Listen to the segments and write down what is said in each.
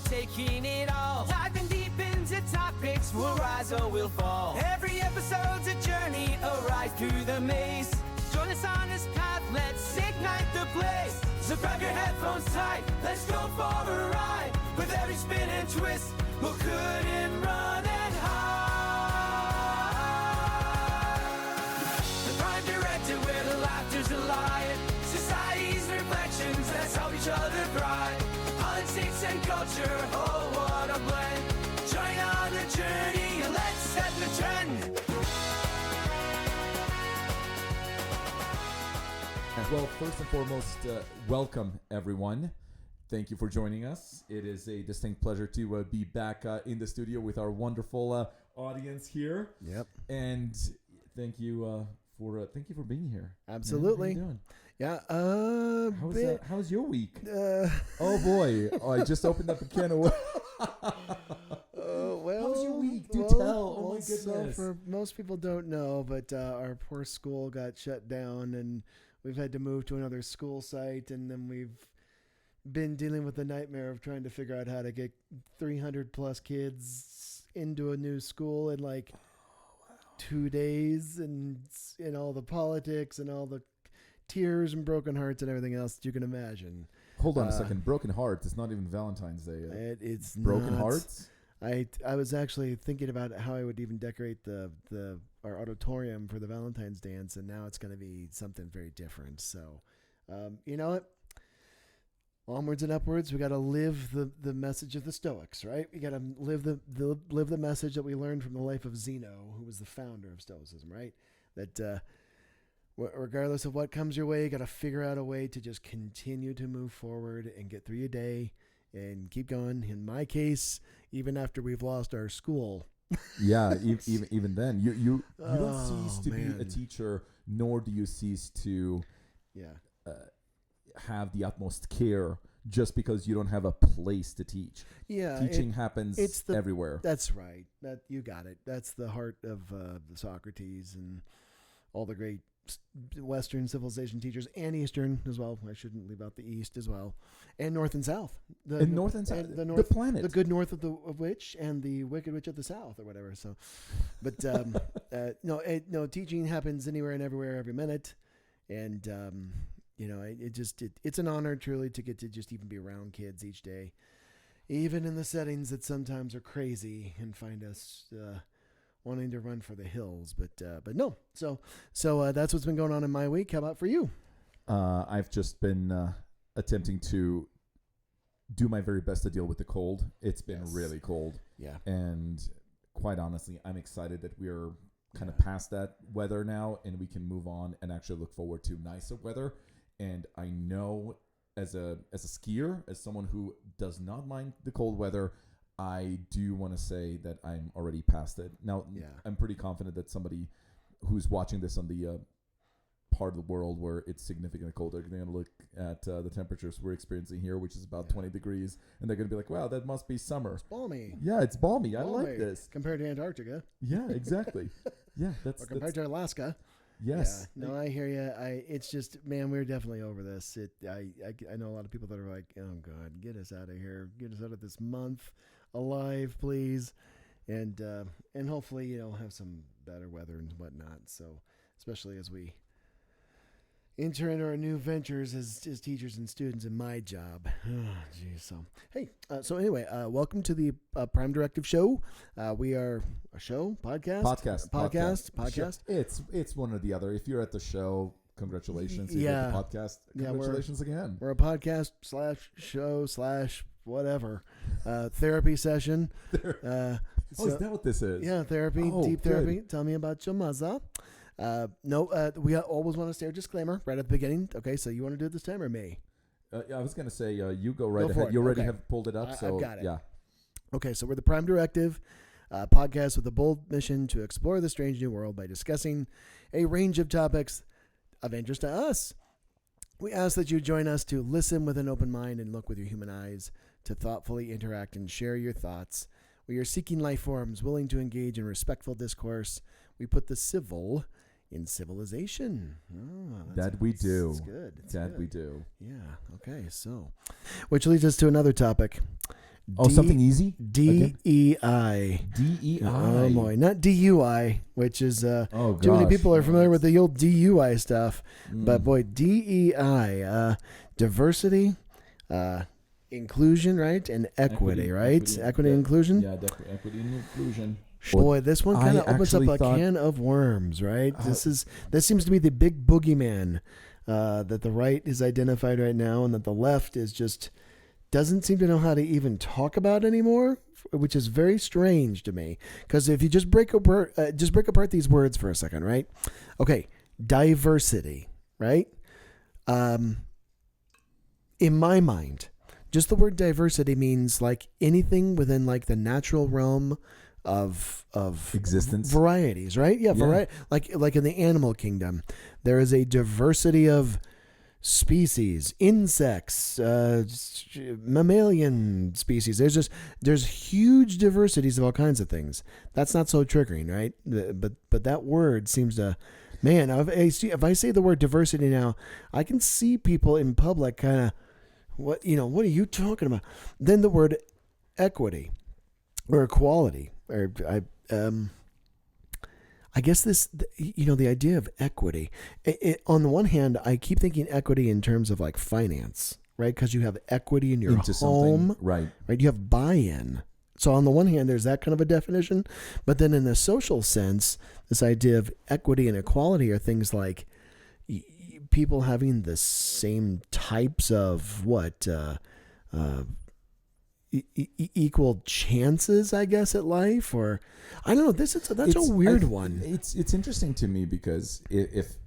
taking it all. Diving deep into topics, we'll rise or we'll fall. Every episode's a journey, a ride through the maze. Join us on this path, let's ignite the blaze. So grab your headphones tight, let's go for a ride. With every spin and twist, we'll cut and run and hide. The Prime Directive, where the laughter's alive. Society's reflections, let's help each other thrive. Politics and culture, oh what a blend. Join on the journey, let's set the trend. Well, first and foremost, welcome everyone. Thank you for joining us. It is a distinct pleasure to be back in the studio with our wonderful audience here. Yep. And thank you for being here. Absolutely. Man, how you doing? Yeah. How's your week? Oh boy! I just opened up a can of. Well, how's your week? Do tell. Oh my goodness. So for most people don't know, but our poor school got shut down, and we've had to move to another school site, and then we've been dealing with the nightmare of trying to figure out how to get 300 plus kids into a new school in like 2 days, and all the politics and all the tears and broken hearts and everything else that you can imagine. Hold on a second. Broken hearts. It's not even Valentine's Day yet. It's broken not. Hearts. I was actually thinking about how I would even decorate our auditorium for the Valentine's dance, and now it's going to be something very different. So, you know what? Onwards and upwards. We got to live the message of the Stoics, right? We got to live the message that we learned from the life of Zeno, who was the founder of Stoicism, right? That regardless of what comes your way, you got to figure out a way to just continue to move forward and get through your day and keep going. In my case, even after we've lost our school. Yeah, even then, you don't cease to be a teacher, nor do you cease to have the utmost care just because you don't have a place to teach. Yeah, teaching happens everywhere. That's right. That you got it. That's the heart of Socrates and all the great Western civilization teachers, and Eastern as well. I shouldn't leave out the East as well, and North and South. North and South, the North, the planet, the good North of which, and the wicked witch of the South, or whatever. So, but no, teaching happens anywhere and everywhere, every minute, and it's an honor truly to get to just even be around kids each day, even in the settings that sometimes are crazy and find us wanting to run for the hills, but no. So that's what's been going on in my week. How about for you? I've just been attempting to do my very best to deal with the cold. It's been really cold. Yeah. And quite honestly, I'm excited that we're kind of past that weather now, and we can move on and actually look forward to nicer weather. And I know as a skier, as someone who does not mind the cold weather, I do want to say that I'm already past it. Now, I'm pretty confident that somebody who's watching this on the part of the world where it's significantly colder, they're going to look at the temperatures we're experiencing here, which is about 20 degrees, and they're going to be like, wow, that must be summer. It's balmy. Yeah, it's balmy. I like this. Compared to Antarctica. Yeah, exactly. Yeah, or compared to Alaska. Yes. Yeah. No, I hear you. It's just, man, we're definitely over this. I know a lot of people that are like, oh, God, get us out of here. Get us out of this month alive, please. And hopefully, have some better weather and whatnot. So, especially as we enter into our new ventures as teachers and students in my job. Oh, geez. So, hey, anyway, welcome to the Prime Directive show. We are a show, podcast. It's one or the other. If you're at the show, congratulations. If you're at the podcast, congratulations again. We're a podcast /show/ whatever, therapy session. Is that what this is? Yeah, therapy, deep therapy. Tell me about your mother. We always want to say a disclaimer right at the beginning. Okay, so you want to do it this time or me? I was going to say you go right ahead. You already have pulled it up. I've got it. Yeah. Okay, so we're the Prime Directive podcast with a bold mission to explore the strange new world by discussing a range of topics of interest to us. We ask that you join us to listen with an open mind and look with your human eyes, to thoughtfully interact and share your thoughts. We are seeking life forms willing to engage in respectful discourse. We put the civil in civilization. That we do. That's good. We do. Yeah. Okay. So, which leads us to another topic. Something easy? DEI. DEI. Oh boy, not DUI, which is too many people are familiar with the old DUI stuff. But boy, DEI, diversity, inclusion, right, and equity, right? Equity and inclusion. Yeah, equity and inclusion. Boy, this one kind of opens up a can of worms, right? This seems to be the big boogeyman that the right is identified right now, and that the left is just doesn't seem to know how to even talk about anymore, which is very strange to me. Because if you just break apart these words for a second, right? Okay, diversity, right? In my mind, just the word diversity means like anything within like the natural realm of existence, varieties, right? Yeah, variety. Like in the animal kingdom, there is a diversity of species, insects, mammalian species. There's huge diversities of all kinds of things. That's not so triggering, right? But that word seems to, man. If I say the word diversity now, I can see people in public kind of, what are you talking about? Then the word equity or equality, or I guess the idea of equity, on the one hand, I keep thinking equity in terms of like finance, right? Because you have equity in your home, right? You have buy-in. So on the one hand, there's that kind of a definition. But then in the social sense, this idea of equity and equality are things like people having the same types of equal chances, I guess, at life, or I don't know. That's a weird one. It's interesting to me because if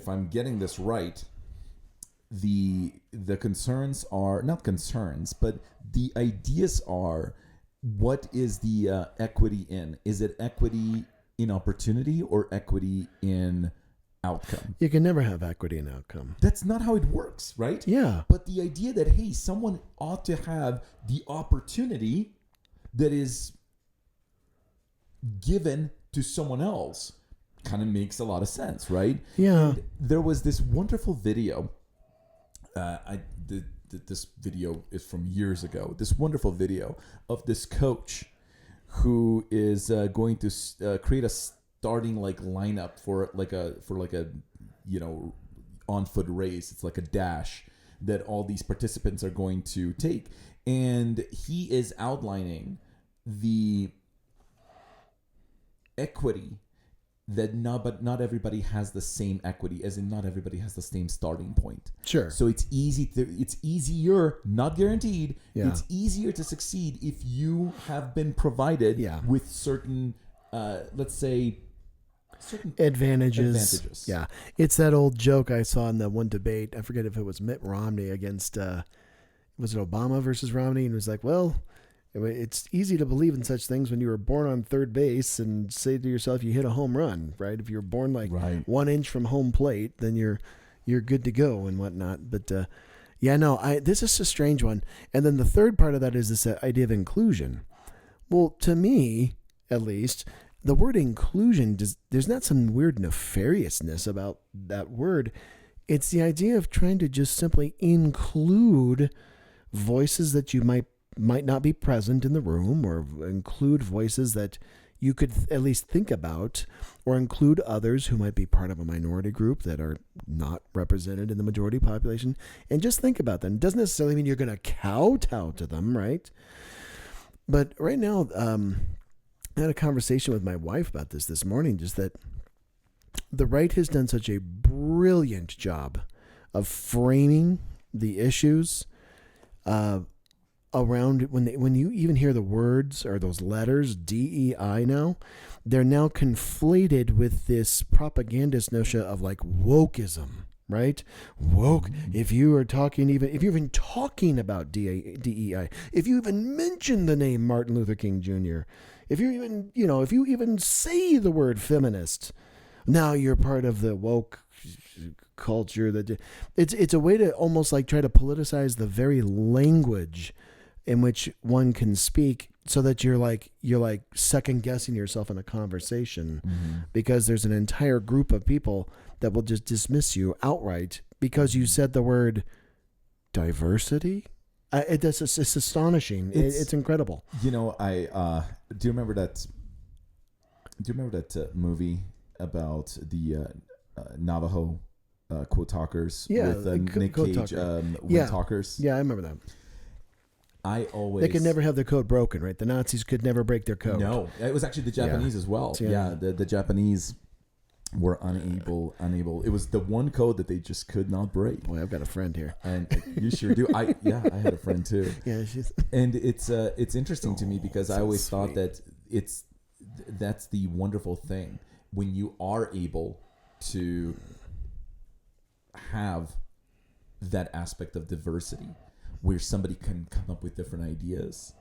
I'm getting this right, the concerns are not concerns, but the ideas are, what is the equity in? Is it equity in opportunity or equity in outcome? You can never have equity in outcome. That's not how it works, right? Yeah. But the idea that, hey, someone ought to have the opportunity that is given to someone else kind of makes a lot of sense, right? Yeah. And there was this wonderful video. This video is from years ago. This wonderful video of this coach who is going to create a starting like lineup for a on foot race. It's like a dash that all these participants are going to take, and he is outlining the equity that not everybody has the same equity, as in not everybody has the same starting point. Sure. So it's easier, not guaranteed. Yeah. It's easier to succeed if you have been provided with certain, let's say, certain advantages. Yeah. It's that old joke I saw in the one debate. I forget if it was Mitt Romney against, was it Obama versus Romney? And it was like, well, it's easy to believe in such things when you were born on third base and say to yourself, you hit a home run, right? If you're born 1 inch from home plate, then you're good to go and whatnot. But this is a strange one. And then the third part of that is this idea of inclusion. Well, to me, at least, the word inclusion, there's not some weird nefariousness about that word. It's the idea of trying to just simply include voices that you might not be present in the room, or include voices that you could at least think about, or include others who might be part of a minority group that are not represented in the majority population, and just think about them. It doesn't necessarily mean you're going to kowtow to them, right? But right now, I had a conversation with my wife about this morning, just that the right has done such a brilliant job of framing the issues around when you even hear the words or those letters DEI now, they're now conflated with this propagandist notion of like wokeism, right? Woke. If you're even talking about DEI, if you even mention the name Martin Luther King Jr., if you even say the word feminist, now you're part of the woke culture. That it's a way to almost like try to politicize the very language in which one can speak, so that you're like second guessing yourself in a conversation, because there's an entire group of people that will just dismiss you outright because you said the word diversity. It's astonishing. It's incredible. You know, I do you remember that? Do you remember that movie about the Navajo quote talkers with Nick Cage, Wind Talkers? Yeah, I remember that. They could never have their code broken, right? The Nazis could never break their code. No, it was actually the Japanese as well. Yeah, the Japanese were unable. It was the one code that they just could not break. Boy, I've got a friend here, and you sure do. I had a friend too. Yeah, and it's interesting to me because I always thought that that's the wonderful thing when you are able to have that aspect of diversity where somebody can come up with different ideas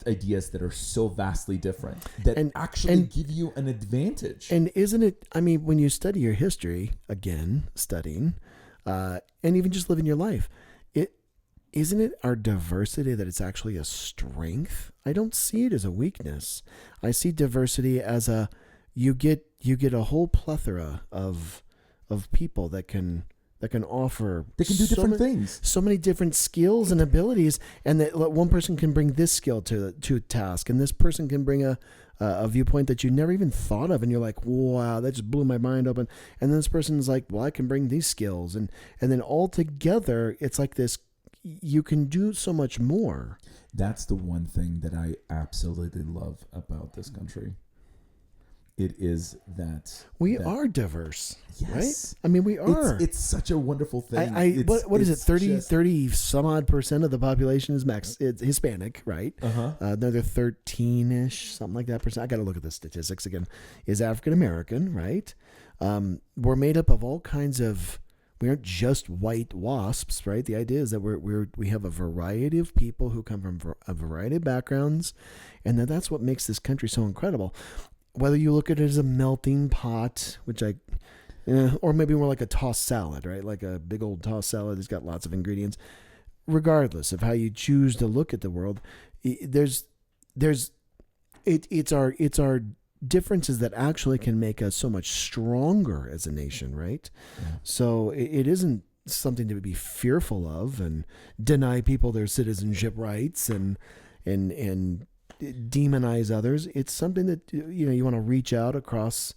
that are so vastly different that actually give you an advantage. And isn't it, I mean, when you study your history, again, studying, and even just living your life, isn't it our diversity that it's actually a strength? I don't see it as a weakness. I see diversity as you get a whole plethora of people that can offer. They can do different things. So many different skills and abilities, and that one person can bring this skill to a task, and this person can bring a viewpoint that you never even thought of, and you're like, wow, that just blew my mind open. And then this person's like, well, I can bring these skills, and then all together, it's like this. You can do so much more. That's the one thing that I absolutely love about this country. It is that we are diverse, yes. Right? I mean, we are. It's such a wonderful thing. What is it? 30 some odd % of the population is it's Hispanic, right? Another 13-ish, something like that percent. I got to look at the statistics again. Is African American, right? We're made up of all kinds of. We aren't just white wasps, right? The idea is that we have a variety of people who come from a variety of backgrounds, and that's what makes this country so incredible. Whether you look at it as a melting pot, which or maybe more like a tossed salad, right? Like a big old tossed salad that's got lots of ingredients. Regardless of how you choose to look at the world, it's our differences that actually can make us so much stronger as a nation, right? Yeah. So it isn't something to be fearful of and deny people their citizenship rights and demonize others. It's something that you want to reach out across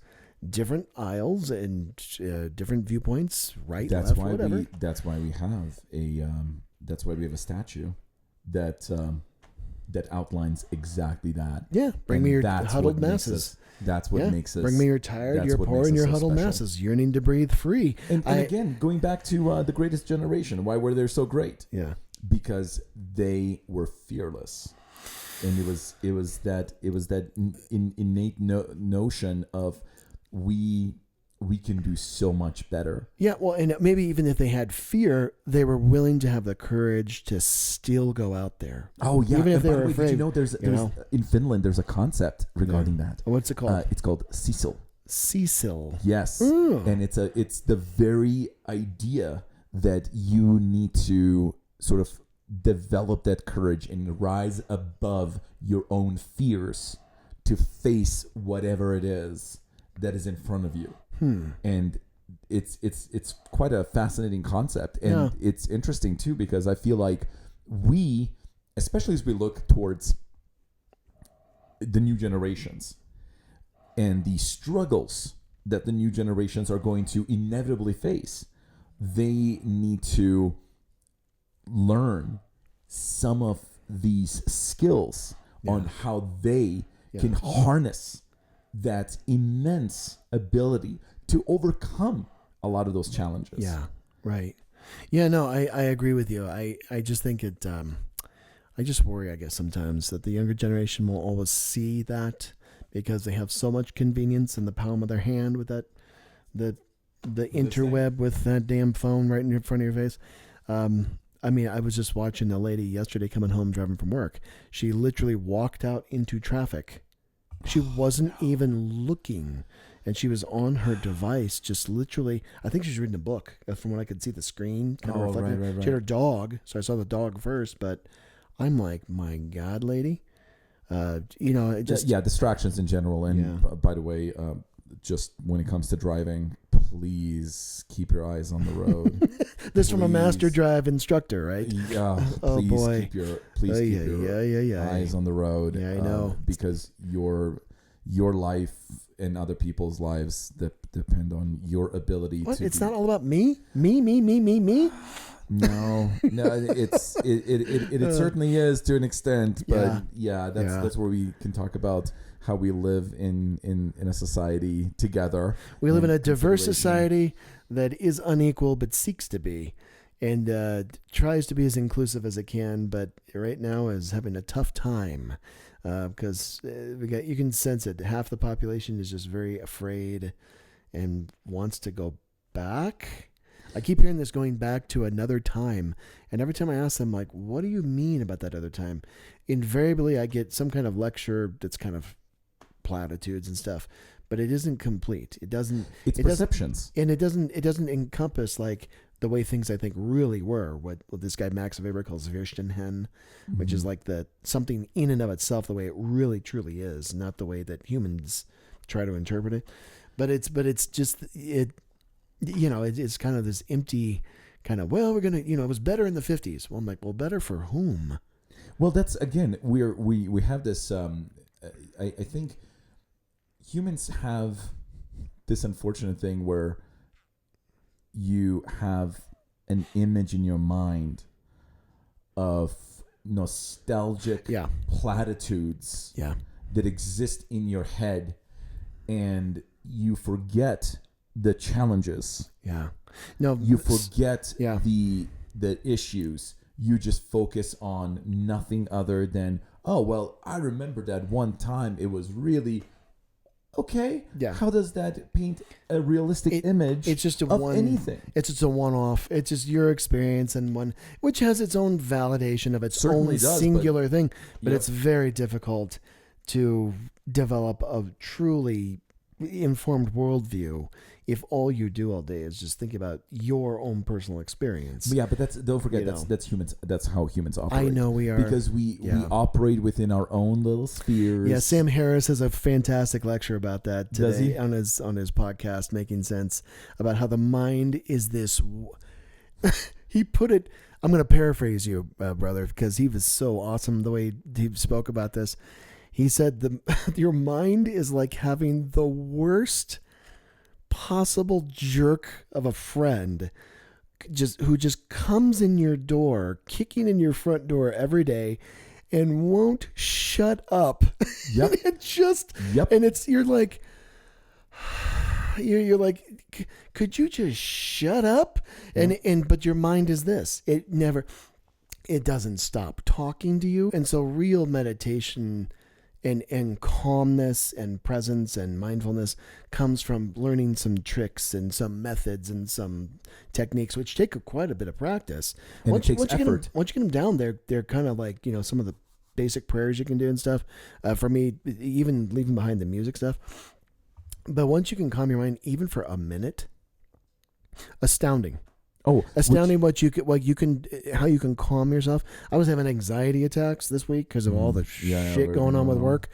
different aisles and different viewpoints, right, left, whatever. That's why we have a statue that outlines exactly that. Yeah, bring me your huddled masses. That's what makes us. Bring me your tired, your poor, and your huddled masses, yearning to breathe free. And again, going back to the Greatest Generation, why were they so great? Yeah, because they were fearless, and it was that innate notion of we can do so much better. Yeah, well, and maybe even if they had fear, they were willing to have the courage to still go out there. Oh, yeah. Even if they were afraid. Did you know there's in Finland, there's a concept regarding that. What's it called? It's called Cecil. Cecil. Yes. Ooh. And it's the very idea that you need to sort of develop that courage and rise above your own fears to face whatever it is that is in front of you. And it's quite a fascinating concept, and it's interesting too because I feel like we, especially as we look towards the new generations and the struggles that the new generations are going to inevitably face, they need to learn some of these skills on how they can harness that immense ability to overcome a lot of those challenges. Yeah, right. Yeah, no, I agree with you. I just think it, I just worry, I guess, sometimes that the younger generation will always see that because they have so much convenience in the palm of their hand with that, the interweb with that damn phone right in front of your face. I mean, I was just watching a lady yesterday coming home driving from work. She literally walked out into traffic. She wasn't even looking. And she was on her device, just literally, I think she was reading a book from what I could see the screen. Kind of reflecting. Right. She had her dog, so I saw the dog first, but I'm like, my God, lady. It just... distractions in general. And by the way, just when it comes to driving, please keep your eyes on the road. This from a master Please. drive instructor, right? Yeah. Oh, Please boy. keep your eyes on the road. Yeah, I know. Because your life and other people's lives that depend on your ability What? to. It's not all about me? Me? No, it certainly is to an extent, but that's where we can talk about how we live in a society together. We live in a diverse consideration. society that is unequal but seeks to be, and tries to be as inclusive as it can, but right now is having a tough time because you can sense it. Half the population is just very afraid and wants to go back. I keep hearing this going back to another time, and every time I ask them, like, what do you mean about that other time? Invariably, I get some kind of lecture that's kind of platitudes and stuff, but it isn't complete. It doesn't. It's perceptions, and it doesn't encompass like the way things I think really were. What this guy Max Weber calls Verstehen, which is like the something in and of itself, the way it really truly is, not the way that humans try to interpret it. But it's just it. You know, it's kind of this empty kind of, well, we're going to, it was better in the 50s. Well, I'm like, well, better for whom? Well, that's, again, we have this, I think humans have this unfortunate thing where you have an image in your mind of nostalgic platitudes that exist in your head, and you forget the challenges. You forget the issues. You just focus on nothing other than, oh, well, I remember that one time it was really okay. How does that paint a realistic image it's just of anything? It's just a one-off. It's just your experience and one, which has its own validation of its Certainly own does, singular thing. But Yep. it's very difficult to develop a truly informed worldview if all you do all day is just think about your own personal experience. But don't forget that's humans. That's how humans operate. I know we are, because we operate within our own little spheres. Yeah, Sam Harris has a fantastic lecture about that today. Does he? on his podcast, Making Sense, about how the mind is this. He put it. I'm going to paraphrase you, brother, because he was so awesome the way he spoke about this. He said your mind is like having the worst possible jerk of a friend who just comes in your door, kicking in your front door every day and won't shut up. Yep. And you're like, could you just shut up? But your mind is this. It doesn't stop talking to you. And so real meditation and calmness and presence and mindfulness comes from learning some tricks and some methods and some techniques, which take quite a bit of practice. And it takes effort. Once you get them down, they're kind of like, some of the basic prayers you can do and stuff. For me, even leaving behind the music stuff. But once you can calm your mind, even for a minute, astounding. Astounding how you can calm yourself. I was having anxiety attacks this week because of all the shit going on with work,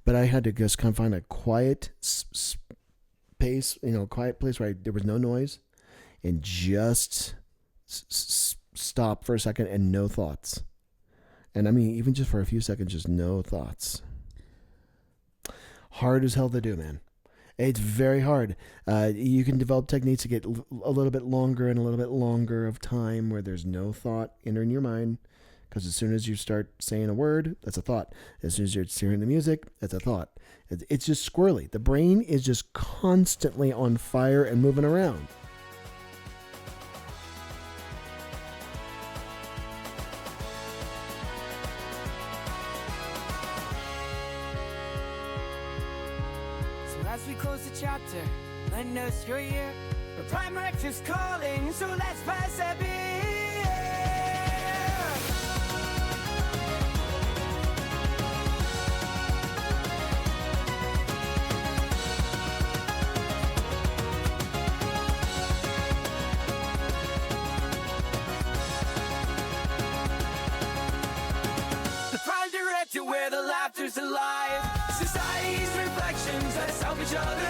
but I had to just kind of find a quiet space, quiet place where there was no noise, and just stop for a second and no thoughts. And I mean, even just for a few seconds, just no thoughts. Hard as hell to do, man. It's very hard. You can develop techniques to get a little bit longer and a little bit longer of time where there's no thought entering your mind. Because as soon as you start saying a word, that's a thought. As soon as you're hearing the music, that's a thought. It's just squirrely. The brain is just constantly on fire and moving around. As we close the chapter, lend us your ear. The Prime Directive's calling, so let's pass a beer. The Prime Directive, where the laughter's alive. Society's reflections, let's help each other